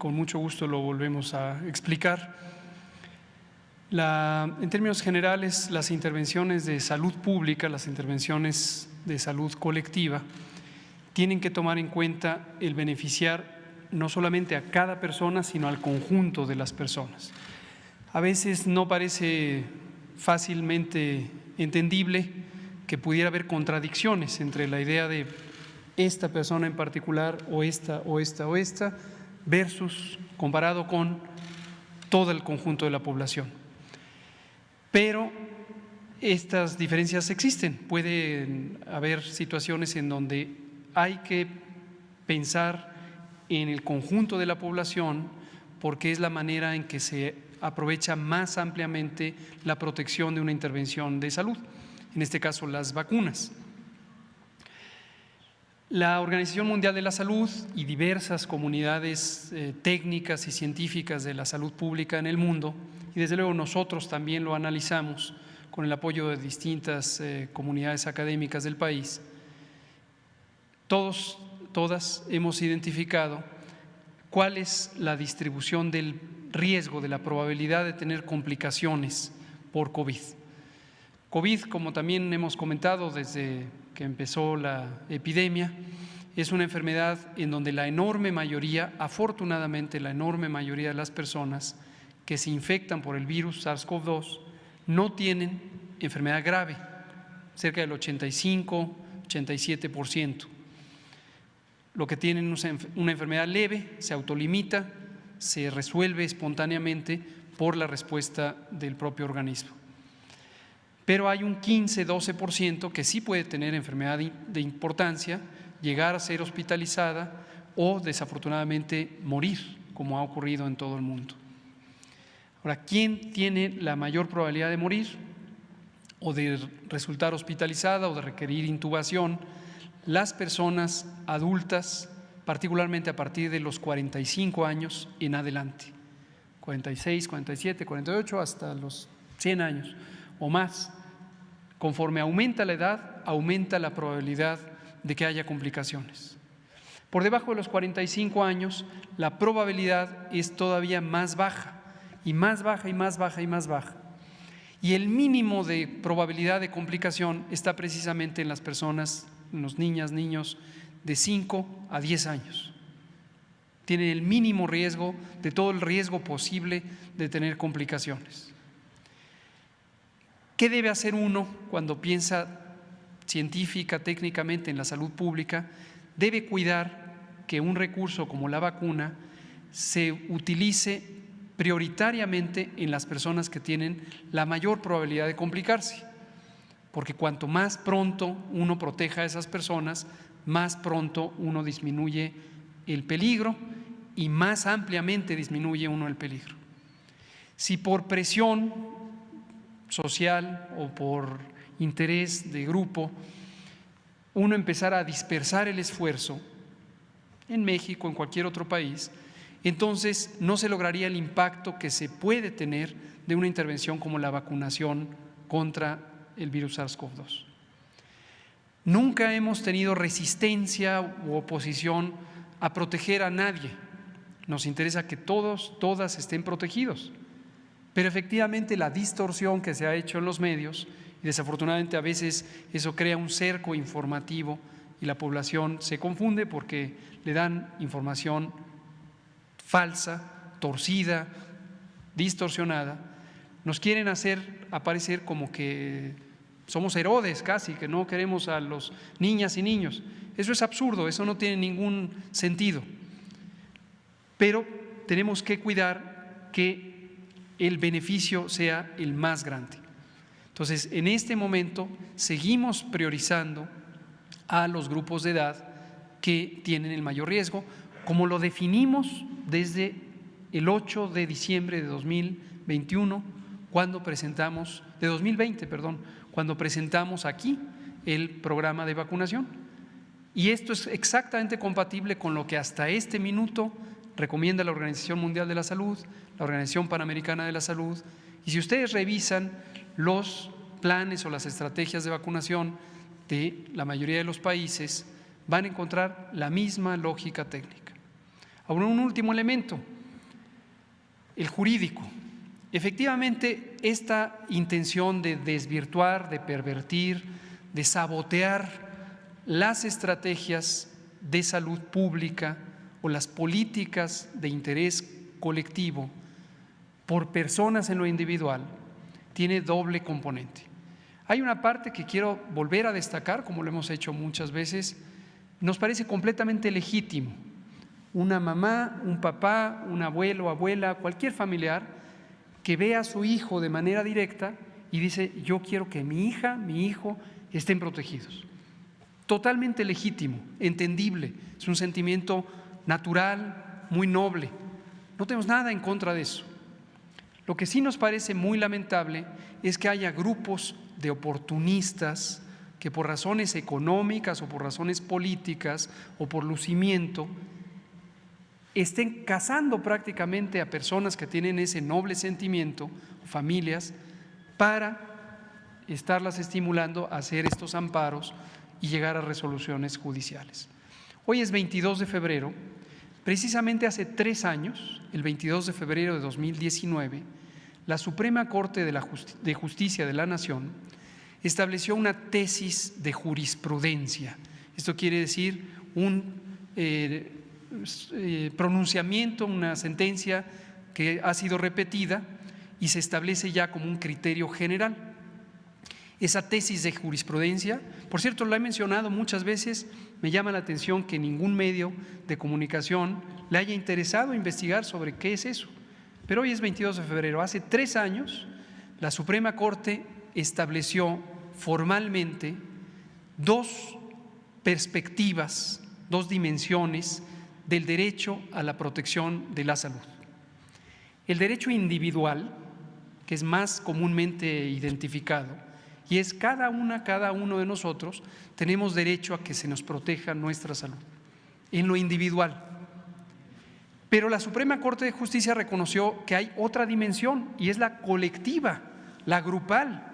con mucho gusto lo volvemos a explicar. En términos generales, las intervenciones de salud pública, las intervenciones de salud colectiva, tienen que tomar en cuenta el beneficiar no solamente a cada persona, sino al conjunto de las personas. A veces no parece fácilmente entendible que pudiera haber contradicciones entre la idea de esta persona en particular o esta, versus comparado con todo el conjunto de la población. Pero estas diferencias existen. Pueden haber situaciones en donde hay que pensar en el conjunto de la población porque es la manera en que se aprovecha más ampliamente la protección de una intervención de salud, en este caso las vacunas. La Organización Mundial de la Salud y diversas comunidades técnicas y científicas de la salud pública en el mundo, y desde luego nosotros también lo analizamos con el apoyo de distintas comunidades académicas del país, todas hemos identificado cuál es la distribución del riesgo, de la probabilidad de tener complicaciones por COVID. COVID, como también hemos comentado desde que empezó la epidemia, es una enfermedad en donde la enorme mayoría, afortunadamente la enorme mayoría de las personas que se infectan por el virus SARS-CoV-2 no tienen enfermedad grave, cerca del 85–87%. Lo que tienen una enfermedad leve se autolimita, se resuelve espontáneamente por la respuesta del propio organismo. Pero hay un 15–12% que sí puede tener enfermedad de importancia, llegar a ser hospitalizada o desafortunadamente morir, como ha ocurrido en todo el mundo. Ahora, ¿quién tiene la mayor probabilidad de morir o de resultar hospitalizada o de requerir intubación? Las personas adultas, particularmente a partir de los 45 años en adelante, 46, 47, 48, hasta los 100 años o más. Conforme aumenta la edad, aumenta la probabilidad de que haya complicaciones. Por debajo de los 45 años, la probabilidad es todavía más baja, y más baja, y más baja, y más baja. Y el mínimo de probabilidad de complicación está precisamente en las personas, en los niños de 5 a 10 años. Tienen el mínimo riesgo de todo el riesgo posible de tener complicaciones. ¿Qué debe hacer uno cuando piensa científica, técnicamente en la salud pública? Debe cuidar que un recurso como la vacuna se utilice prioritariamente en las personas que tienen la mayor probabilidad de complicarse, porque cuanto más pronto uno proteja a esas personas, más pronto uno disminuye el peligro y más ampliamente disminuye uno el peligro. Si por presión social o por interés de grupo uno empezara a dispersar el esfuerzo en México, en cualquier otro país, entonces no se lograría el impacto que se puede tener de una intervención como la vacunación contra el virus SARS-CoV-2. Nunca hemos tenido resistencia u oposición a proteger a nadie. Nos interesa que todos, todas estén protegidos. Pero efectivamente la distorsión que se ha hecho en los medios, y desafortunadamente a veces eso crea un cerco informativo y la población se confunde porque le dan información falsa, torcida, distorsionada, nos quieren hacer aparecer como que somos Herodes casi, que no queremos a los niñas y niños. Eso es absurdo, eso no tiene ningún sentido. Pero tenemos que cuidar que el beneficio sea el más grande. Entonces, en este momento seguimos priorizando a los grupos de edad que tienen el mayor riesgo, como lo definimos desde el 8 de diciembre de 2021, cuando presentamos, de 2020, perdón, cuando presentamos aquí el programa de vacunación. Y esto es exactamente compatible con lo que hasta este minuto recomienda la Organización Mundial de la Salud, la Organización Panamericana de la Salud. Y si ustedes revisan los planes o las estrategias de vacunación de la mayoría de los países, van a encontrar la misma lógica técnica. Ahora, un último elemento, el jurídico. Efectivamente, esta intención de desvirtuar, de pervertir, de sabotear las estrategias de salud pública o las políticas de interés colectivo por personas en lo individual, tiene doble componente. Hay una parte que quiero volver a destacar, como lo hemos hecho muchas veces, nos parece completamente legítimo. Una mamá, un papá, un abuelo, abuela, cualquier familiar que vea a su hijo de manera directa y dice: yo quiero que mi hija, mi hijo estén protegidos. Totalmente legítimo, entendible, es un sentimiento natural, muy noble. No tenemos nada en contra de eso. Lo que sí nos parece muy lamentable es que haya grupos de oportunistas que por razones económicas o por razones políticas o por lucimiento estén cazando prácticamente a personas que tienen ese noble sentimiento, familias, para estarlas estimulando a hacer estos amparos y llegar a resoluciones judiciales. Hoy es 22 de febrero, precisamente hace 3 años, el 22 de febrero de 2019, la Suprema Corte de Justicia de la Nación estableció una tesis de jurisprudencia. Esto quiere decir un pronunciamiento, una sentencia que ha sido repetida y se establece ya como un criterio general. Esa tesis de jurisprudencia, por cierto, la he mencionado muchas veces, me llama la atención que ningún medio de comunicación le haya interesado investigar sobre qué es eso. Pero hoy es 22 de febrero, hace 3 años la Suprema Corte estableció formalmente 2 perspectivas, 2 dimensiones del derecho a la protección de la salud. El derecho individual, que es más comúnmente identificado, y es cada uno de nosotros tenemos derecho a que se nos proteja nuestra salud, en lo individual. Pero la Suprema Corte de Justicia reconoció que hay otra dimensión y es la colectiva, la grupal.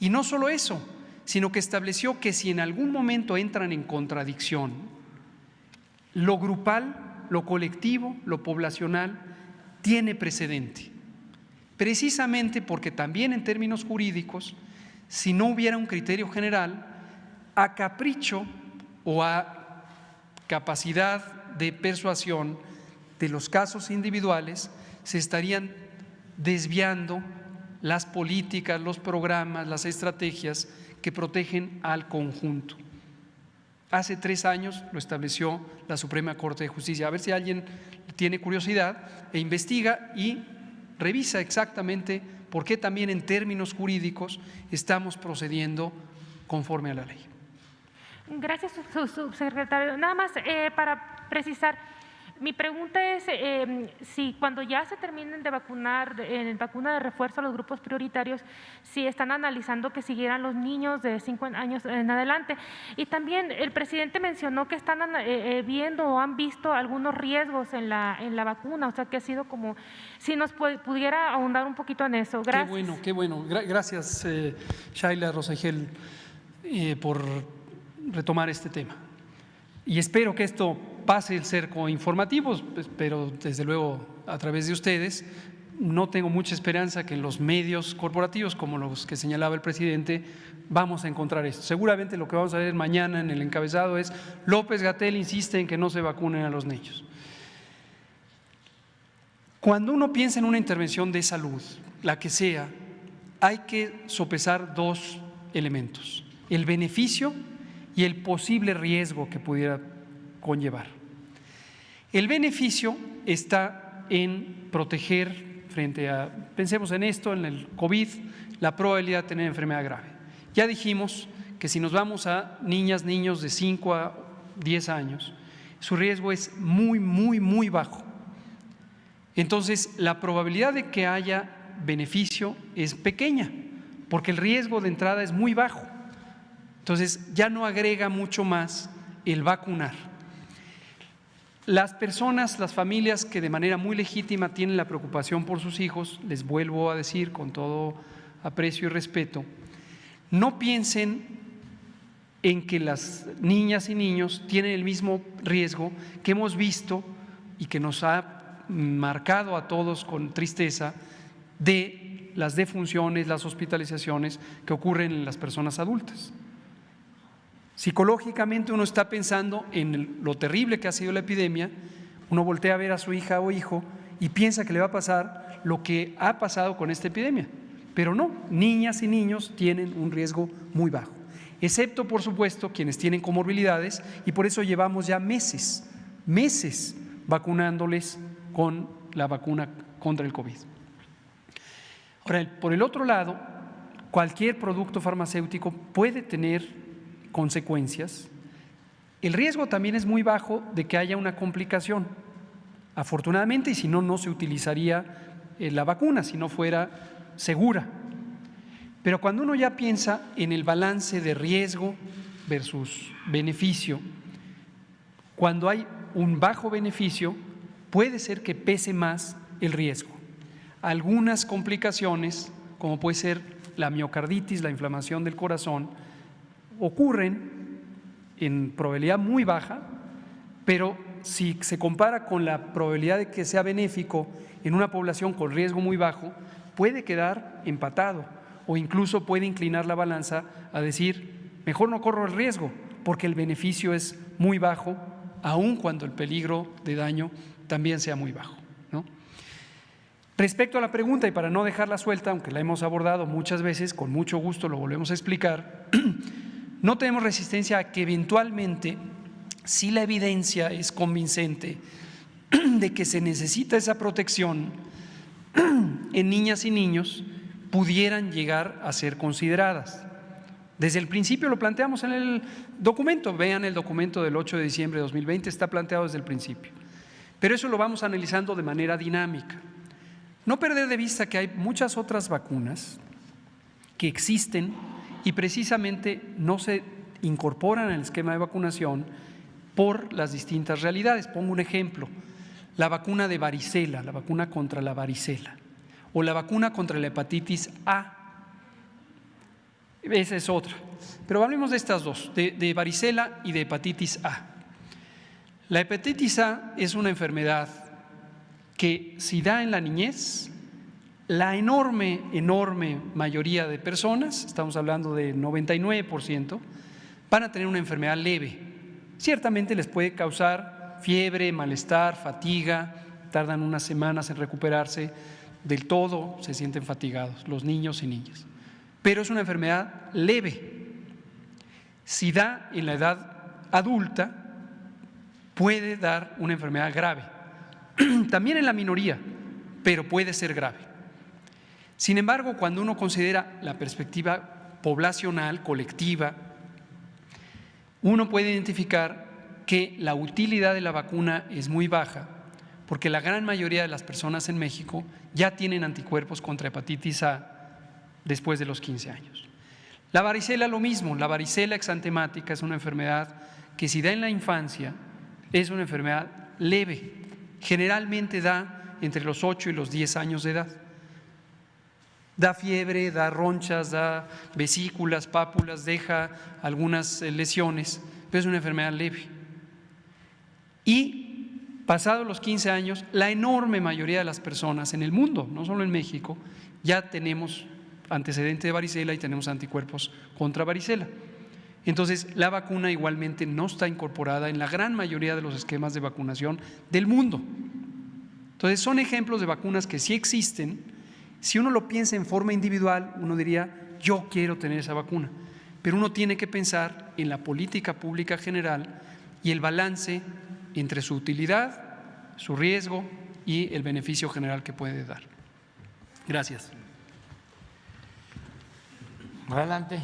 Y no solo eso, sino que estableció que si en algún momento entran en contradicción, lo grupal, lo colectivo, lo poblacional, tiene precedente. Precisamente porque también en términos jurídicos, si no hubiera un criterio general, a capricho o a capacidad de persuasión de los casos individuales, se estarían desviando las políticas, los programas, las estrategias que protegen al conjunto. Hace 3 años lo estableció la Suprema Corte de Justicia. A ver si alguien tiene curiosidad e investiga y revisa exactamente por qué también en términos jurídicos estamos procediendo conforme a la ley. Gracias, subsecretario. Nada más para precisar, mi pregunta es si cuando ya se terminen de vacunar, en vacuna de refuerzo a los grupos prioritarios, si están analizando que siguieran los niños de 5 años en adelante. Y también el presidente mencionó que están viendo o han visto algunos riesgos en la vacuna, o sea que ha sido como, si nos pudiera ahondar un poquito en eso. Gracias. Qué bueno. Gracias, Shaila Rosagel, por retomar este tema. Y espero que esto pase el cerco informativo, pero desde luego a través de ustedes. No tengo mucha esperanza que en los medios corporativos, como los que señalaba el presidente, vamos a encontrar esto. Seguramente lo que vamos a ver mañana en el encabezado es: López-Gatell insiste en que no se vacunen a los niños. Cuando uno piensa en una intervención de salud, la que sea, hay que sopesar 2 elementos: el beneficio y el posible riesgo que pudiera conllevar. El beneficio está en proteger frente a, pensemos en esto, en el COVID, la probabilidad de tener enfermedad grave. Ya dijimos que si nos vamos a niñas, niños de 5 a 10 años, su riesgo es muy bajo. Entonces, la probabilidad de que haya beneficio es pequeña, porque el riesgo de entrada es muy bajo. Entonces, ya no agrega mucho más el vacunar. Las personas, las familias que de manera muy legítima tienen la preocupación por sus hijos, les vuelvo a decir con todo aprecio y respeto, no piensen en que las niñas y niños tienen el mismo riesgo que hemos visto y que nos ha marcado a todos con tristeza de las defunciones, las hospitalizaciones que ocurren en las personas adultas. Psicológicamente uno está pensando en lo terrible que ha sido la epidemia, uno voltea a ver a su hija o hijo y piensa que le va a pasar lo que ha pasado con esta epidemia, pero no, niñas y niños tienen un riesgo muy bajo, excepto por supuesto quienes tienen comorbilidades, y por eso llevamos ya meses vacunándoles con la vacuna contra el COVID. Ahora, por el otro lado, cualquier producto farmacéutico puede tener consecuencias. El riesgo también es muy bajo de que haya una complicación, afortunadamente, y si no, no se utilizaría la vacuna, si no fuera segura. Pero cuando uno ya piensa en el balance de riesgo versus beneficio, cuando hay un bajo beneficio, puede ser que pese más el riesgo. Algunas complicaciones, como puede ser la miocarditis, la inflamación del corazón, ocurren en probabilidad muy baja, pero si se compara con la probabilidad de que sea benéfico en una población con riesgo muy bajo, puede quedar empatado o incluso puede inclinar la balanza a decir, mejor no corro el riesgo porque el beneficio es muy bajo, aun cuando el peligro de daño también sea muy bajo, ¿no? Respecto a la pregunta, y para no dejarla suelta, aunque la hemos abordado muchas veces, con mucho gusto lo volvemos a explicar, no tenemos resistencia a que eventualmente, si la evidencia es convincente de que se necesita esa protección en niñas y niños, pudieran llegar a ser consideradas. Desde el principio lo planteamos en el documento, vean el documento del 8 de diciembre de 2020, está planteado desde el principio. Pero eso lo vamos analizando de manera dinámica. No perder de vista que hay muchas otras vacunas que existen y precisamente no se incorporan al esquema de vacunación por las distintas realidades. Pongo un ejemplo, la vacuna de varicela, la vacuna contra la varicela o la vacuna contra la hepatitis A. Esa es otra. Pero hablemos de estas dos, de varicela y de hepatitis A. La hepatitis A es una enfermedad que si da en la niñez, la enorme mayoría de personas, estamos hablando de 99%, van a tener una enfermedad leve. Ciertamente les puede causar fiebre, malestar, fatiga, tardan unas semanas en recuperarse del todo, se sienten fatigados, los niños y niñas. Pero es una enfermedad leve. Si da en la edad adulta, puede dar una enfermedad grave. También en la minoría, pero puede ser grave. Sin embargo, cuando uno considera la perspectiva poblacional, colectiva, uno puede identificar que la utilidad de la vacuna es muy baja, porque la gran mayoría de las personas en México ya tienen anticuerpos contra hepatitis A después de los 15 años. La varicela lo mismo, la varicela exantemática es una enfermedad que si da en la infancia es una enfermedad leve, generalmente da entre los 8 y los 10 años de edad. Da fiebre, da ronchas, da vesículas, pápulas, deja algunas lesiones, pero es una enfermedad leve. Y pasados los 15 años, la enorme mayoría de las personas en el mundo, no solo en México, ya tenemos antecedente de varicela y tenemos anticuerpos contra varicela. Entonces, la vacuna igualmente no está incorporada en la gran mayoría de los esquemas de vacunación del mundo. Entonces, son ejemplos de vacunas que sí existen. Si uno lo piensa en forma individual, uno diría, yo quiero tener esa vacuna. Pero uno tiene que pensar en la política pública general y el balance entre su utilidad, su riesgo y el beneficio general que puede dar. Gracias. Adelante.